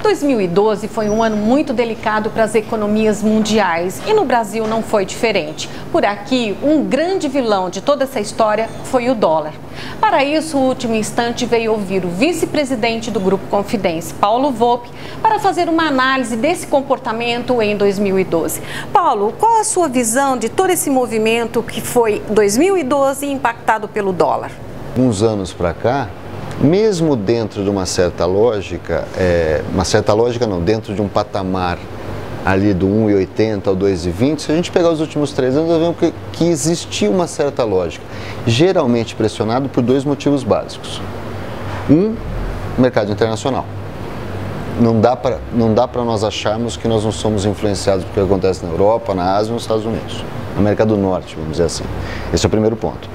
2012 foi um ano muito delicado para as economias mundiais e no Brasil não foi diferente. Por aqui, um grande vilão de toda essa história foi o dólar. Para isso, o último instante veio ouvir o vice-presidente do Grupo Confidence, Paulo Volpi, para fazer uma análise desse comportamento em 2012. Paulo, qual a sua visão de todo esse movimento que foi 2012 impactado pelo dólar? Uns anos para cá, mesmo dentro de uma certa lógica, dentro de um patamar ali do 1,80 ao 2,20, se a gente pegar os últimos 3 anos, nós vemos que existia uma certa lógica, geralmente pressionado por 2 motivos básicos. Um, mercado internacional. Não dá para nós acharmos que nós não somos influenciados pelo que acontece na Europa, na Ásia e nos Estados Unidos, na América do Norte, vamos dizer assim. Esse é o primeiro ponto.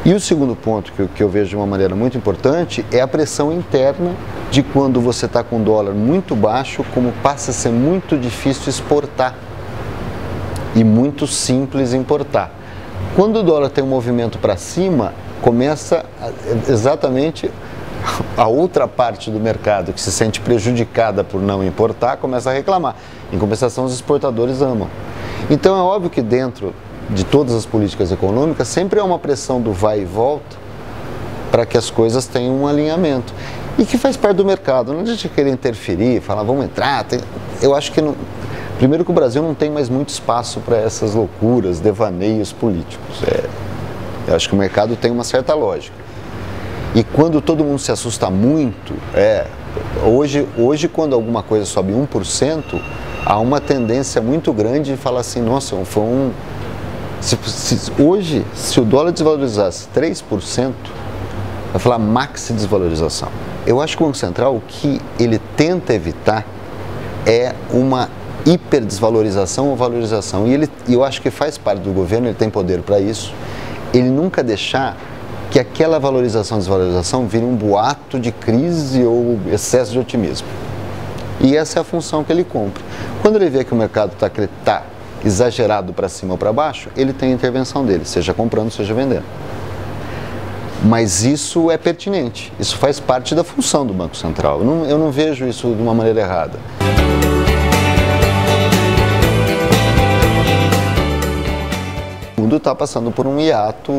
E o segundo ponto que eu vejo de uma maneira muito importante é a pressão interna de quando você está com o dólar muito baixo, como passa a ser muito difícil exportar e muito simples importar. Quando o dólar tem um movimento para cima, começa exatamente a outra parte do mercado que se sente prejudicada por não importar, começa a reclamar. Em compensação, os exportadores amam. Então é óbvio que dentro de todas as políticas econômicas, sempre há uma pressão do vai e volta para que as coisas tenham um alinhamento. E que faz parte do mercado. Não adianta querer interferir, falar, vamos entrar. Eu acho que, primeiro que o Brasil não tem mais muito espaço para essas loucuras, devaneios políticos. Eu acho que o mercado tem uma certa lógica. E quando todo mundo se assusta muito, hoje quando alguma coisa sobe 1%, há uma tendência muito grande de falar assim, nossa, foi um... Hoje, se o dólar desvalorizasse 3%, vai falar maxi desvalorização. Eu acho que o Banco Central, o que ele tenta evitar é uma hiperdesvalorização ou valorização. E eu acho que faz parte do governo, ele tem poder para isso, ele nunca deixar que aquela valorização e desvalorização vire um boato de crise ou excesso de otimismo. E essa é a função que ele cumpre. Quando ele vê que o mercado está exagerado para cima ou para baixo, ele tem a intervenção dele, seja comprando, seja vendendo. Mas isso é pertinente, isso faz parte da função do Banco Central. Eu não vejo isso de uma maneira errada. O mundo está passando por um hiato,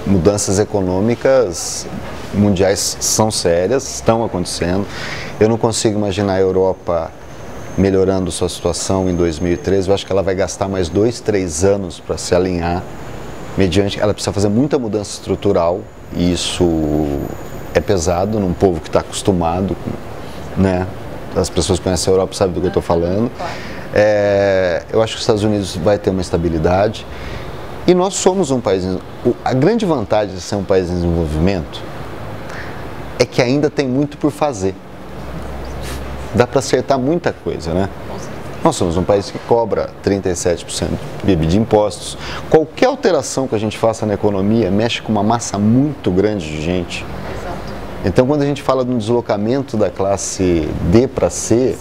mudanças econômicas mundiais são sérias, estão acontecendo. Eu não consigo imaginar a Europa melhorando sua situação em 2013, eu acho que ela vai gastar mais 2, 3 anos para se alinhar, ela precisa fazer muita mudança estrutural, e isso é pesado num povo que está acostumado, né? As pessoas que conhecem a Europa sabem do que eu estou falando. Eu acho que os Estados Unidos vai ter uma estabilidade, e nós somos um país... A grande vantagem de ser um país em desenvolvimento é que ainda tem muito por fazer. Dá para acertar muita coisa, né? Nós somos um país que cobra 37% do PIB de impostos. Qualquer alteração que a gente faça na economia mexe com uma massa muito grande de gente. Então, quando a gente fala de um deslocamento da classe D para C,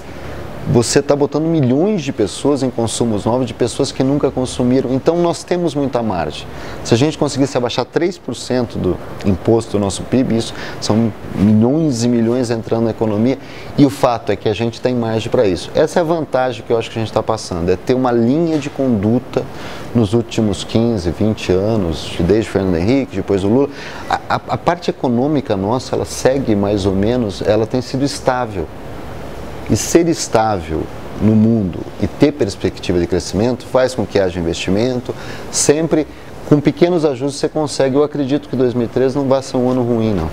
você está botando milhões de pessoas em consumos novos, de pessoas que nunca consumiram. Então, nós temos muita margem. Se a gente conseguisse abaixar 3% do imposto do nosso PIB, isso são milhões e milhões entrando na economia. E o fato é que a gente tem margem para isso. Essa é a vantagem que eu acho que a gente está passando, é ter uma linha de conduta nos últimos 15, 20 anos, desde o Fernando Henrique, depois o Lula. A parte econômica nossa, ela segue mais ou menos, ela tem sido estável. E ser estável no mundo e ter perspectiva de crescimento faz com que haja investimento. Sempre com pequenos ajustes você consegue. Eu acredito que 2013 não vai ser um ano ruim, não.